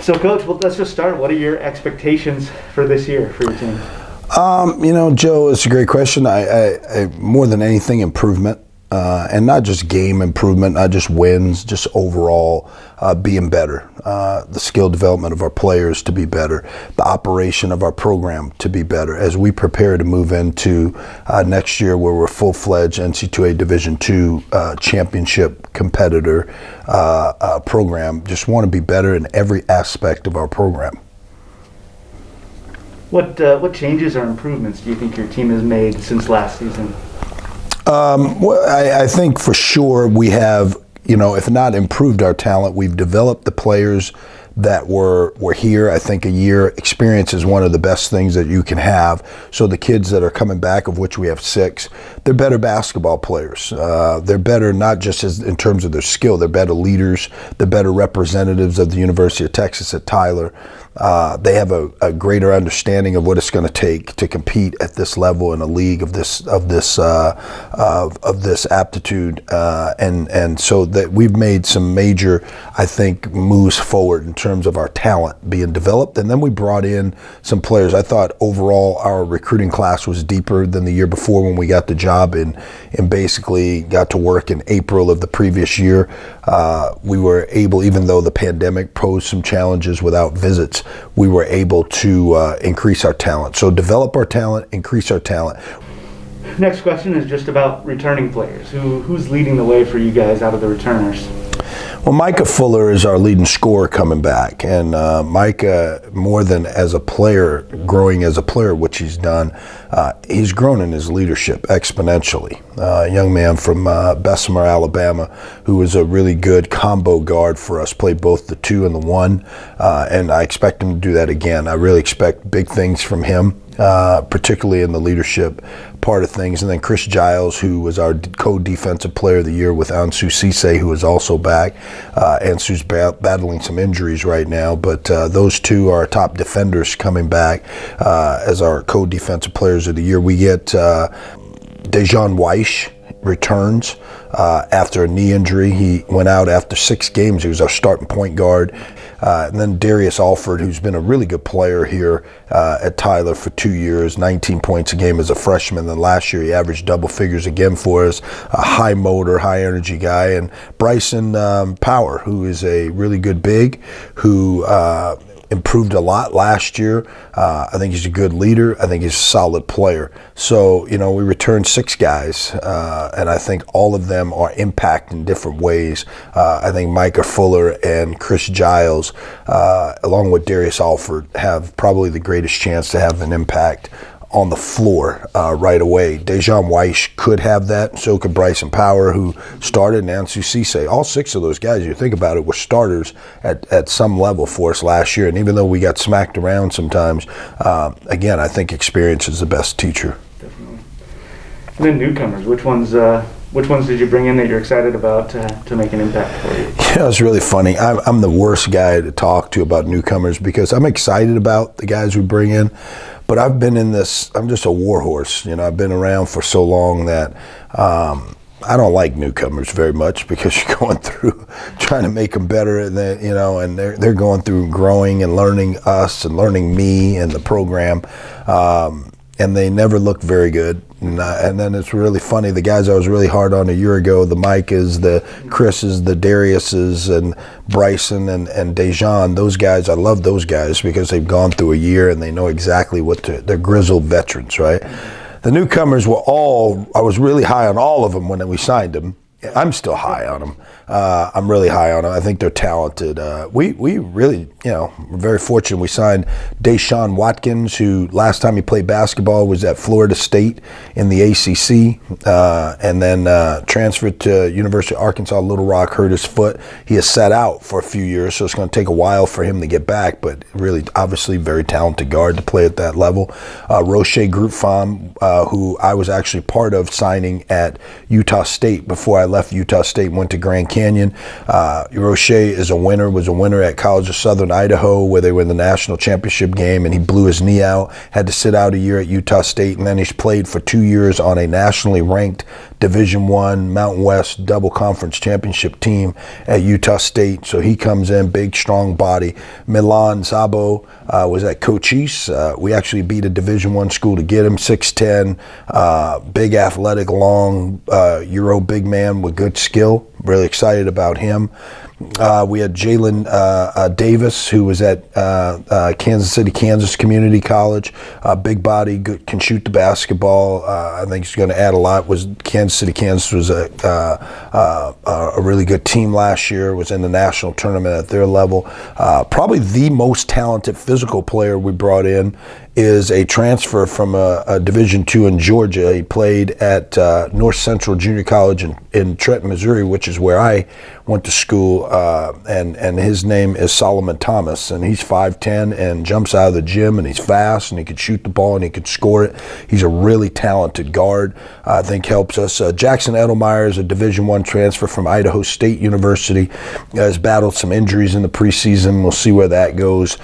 So, Coach, well, let's just start. What are your expectations for this year for your team? Joe, it's a great question. I more than anything, improvement. And not just game improvement, not just wins, just overall being better. The skill development of our players to be better. The operation of our program to be better as we prepare to move into next year where we're full-fledged NC2A Division II championship competitor program. Just want to be better in every aspect of our program. What changes or improvements do you think your team has made since last season? Well, I think for sure we have, if not improved our talent, we've developed the players that were here. I think a year experience is one of the best things that you can have. So the kids that are coming back, of which we have 6, they're better basketball players. They're better not just in terms of their skill, they're better leaders, they're better representatives of the University of Texas at Tyler. They have a greater understanding of what it's going to take to compete at this level in a league of this aptitude, and so that we've made some major, I think, moves forward in terms of our talent being developed. And then we brought in some players. I thought overall our recruiting class was deeper than the year before when we got the job and basically got to work in April of the previous year. We were able, even though the pandemic posed some challenges without visits, we were able to increase our talent. So develop our talent, increase our talent. Next question is just about returning players. Who's leading the way for you guys out of the returners? Well, Micah Fuller is our leading scorer coming back, and Micah, more than as a player, growing as a player, which he's done, he's grown in his leadership exponentially. A young man from Bessemer, Alabama, who was a really good combo guard for us, played both the 2 and the 1, and I expect him to do that again. I really expect big things from him. Particularly in the leadership part of things. And then Chris Giles, who was our co-defensive player of the year with Ansu Cisse, who is also back. Ansu's battling some injuries right now, but those 2 are our top defenders coming back as our co-defensive players of the year. We get Dejan Weish returns after a knee injury. He went out after 6 games. He was our starting point guard. And then Darius Alford, who's been a really good player here at Tyler for 2 years, 19 points a game as a freshman. Then last year he averaged double figures again for us. A high motor, high energy guy. And Bryson Power, who is a really good big, who improved a lot last year. I think he's a good leader. I think he's a solid player. So, we returned 6 guys, and I think all of them are impact in different ways. I think Micah Fuller and Chris Giles, along with Darius Alford, have probably the greatest chance to have an impact on the floor right away. Dejan Weish could have that, so could Bryson Power, who started, and Ansu Cisse. All 6 of those guys, you think about it, were starters at some level for us last year. And even though we got smacked around sometimes, again, I think experience is the best teacher. Definitely. And then newcomers, which ones did you bring in that you're excited about to make an impact for you? Yeah, it's really funny. I'm the worst guy to talk to about newcomers because I'm excited about the guys we bring in. But I've been in this, I'm just a war horse. I've been around for so long that I don't like newcomers very much because you're going through trying to make them better, and and they're going through growing and learning us and learning me and the program, and they never look very good. And then it's really funny, the guys I was really hard on a year ago, the Micahs, the Chris's, the Dariuses, and Bryson and Dejan, those guys, I love those guys because they've gone through a year and they know exactly they're grizzled veterans, right? The newcomers were I was really high on all of them when we signed them. I'm still high on them. I'm really high on them. I think they're talented. We really, we're very fortunate. We signed Deshaun Watkins, who last time he played basketball was at Florida State in the ACC, and then transferred to University of Arkansas Little Rock, hurt his foot. He has sat out for a few years, so it's going to take a while for him to get back, but really, obviously, very talented guard to play at that level. Roche Groupfam, who I was actually part of signing at Utah State before I left Utah State and went to Grand Canyon. Roche was a winner at College of Southern Idaho, where they were in the national championship game, and he blew his knee out, had to sit out a year at Utah State, and then he's played for 2 years on a nationally ranked Division I Mountain West double conference championship team at Utah State. So he comes in, big, strong body. Milan Szabo was at Cochise. We actually beat a Division I school to get him, 6'10", big, athletic, long, Euro big man with good skill. Really excited about him. We had Jalen Davis, who was at Kansas City, Kansas Community College. Big body, good, can shoot the basketball. I think he's going to add a lot. Kansas City, Kansas was a really good team last year. Was in the national tournament at their level. Probably the most talented physical player we brought in is a transfer from a Division II in Georgia. He played at North Central Junior College in Trenton, Missouri, which is where I went to school, and his name is Solomon Thomas, and he's 5'10", and jumps out of the gym, and he's fast, and he could shoot the ball, and he could score it. He's a really talented guard. I think helps us. Jackson Edelmeyer is a Division I transfer from Idaho State University. Has battled some injuries in the preseason. We'll see where that goes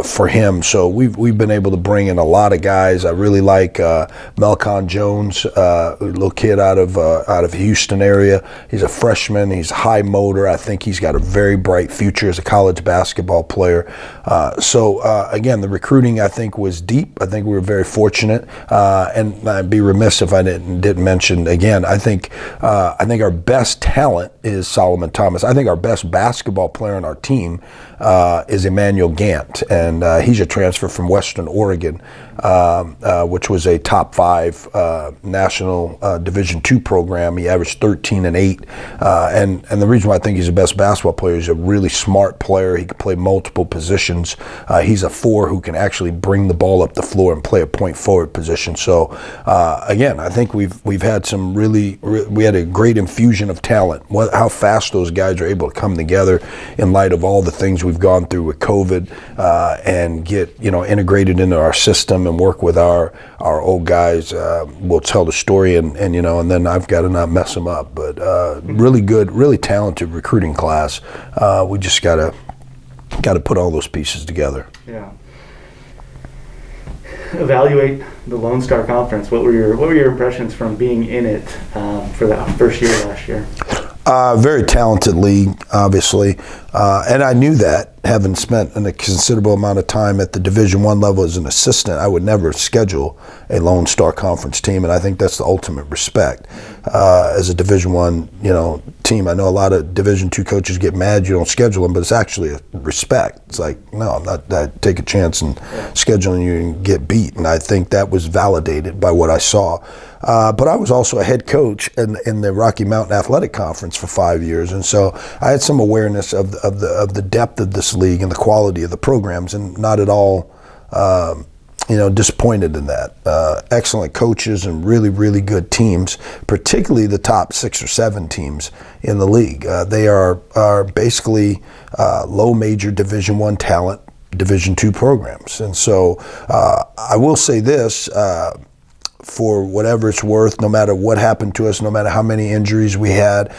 for him. So we've been able to bring in a lot of guys. I really like Melcon Jones, a little kid out of Houston area. He's a freshman. He's high motor. I think he's got a very bright future as a college basketball player. Again, the recruiting I think was deep. I think we were very fortunate, and I'd be remiss if I didn't mention again. I think our best talent is Solomon Thomas. I think our best basketball player on our team is Emmanuel Gant, and he's a transfer from Western Oregon, which was a top 5 national Division II program. He averaged 13 and 8, and the reason why I think he's the best basketball player is he's a really smart player. He can play multiple positions. He's a 4 who can actually bring the ball up the floor and play a point forward position. So again, I think we've had we had a great infusion of talent. How fast those guys are able to come together in light of all the things we've gone through with COVID, and get integrated into our system and work with our old guys. We'll tell the story and then I've got to not mess them up. But really good, really talented recruiting class. We just got to put all those pieces together. Yeah. Evaluate the Lone Star Conference. What were your impressions from being in it for that first year last year? Very talented league, obviously, and I knew that, having spent a considerable amount of time at the Division I level as an assistant. I would never schedule a Lone Star Conference team, and I think that's the ultimate respect. As a Division I, team, I know a lot of Division II coaches get mad you don't schedule them, but it's actually a respect. It's like, no, I'm not. I take a chance in scheduling you and get beat, and I think that was validated by what I saw. But I was also a head coach in the Rocky Mountain Athletic Conference for 5 years, and so I had some awareness of the depth of this league and the quality of the programs, and not at all disappointed in that. Excellent coaches and really, really good teams, particularly the top 6 or 7 teams in the league. They are basically low major Division I talent, Division II programs, and so I will say this. For whatever it's worth, no matter what happened to us, no matter how many injuries we had,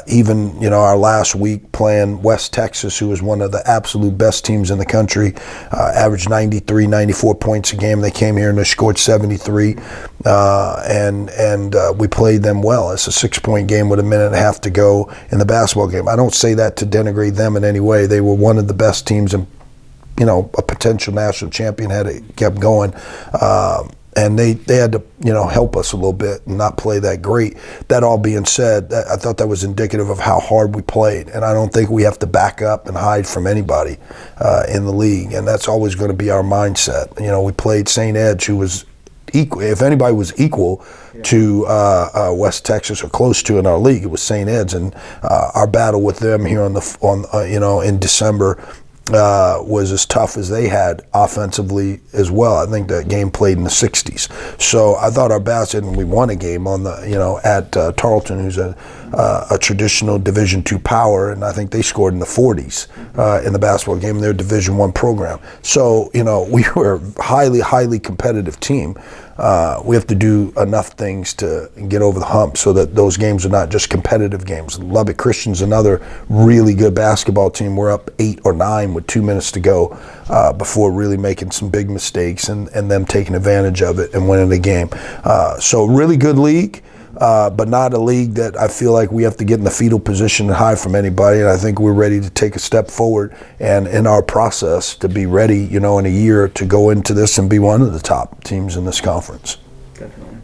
even our last week playing West Texas, who was one of the absolute best teams in the country, averaged 93, 94 points a game. They came here and they scored 73, and we played them well. It's a 6-point game with a minute and a half to go in the basketball game. I don't say that to denigrate them in any way. They were one of the best teams, and a potential national champion had it kept going. And they had to, help us a little bit and not play that great. That all being said, I thought that was indicative of how hard we played. And I don't think we have to back up and hide from anybody in the league. And that's always going to be our mindset. We played St. Ed's, who was equal. If anybody was equal to West Texas or close to in our league, it was St. Ed's. And our battle with them here in December was as tough as they had offensively as well. I think that game played in the 60s. So I thought our basket, and we won a game on at Tarleton, who's a traditional Division II power, and I think they scored in the 40s in the basketball game in their Division I program. So we were a highly, highly competitive team. we have to do enough things to get over the hump so that those games are not just competitive games. Lubbock Christian's another really good basketball team. We're up 8 or 9 with 2 minutes to go before really making some big mistakes and them taking advantage of it and winning the game. So really good league. But not a league that I feel like we have to get in the fetal position and hide from anybody. And I think we're ready to take a step forward and in our process to be ready, in a year to go into this and be one of the top teams in this conference. Definitely.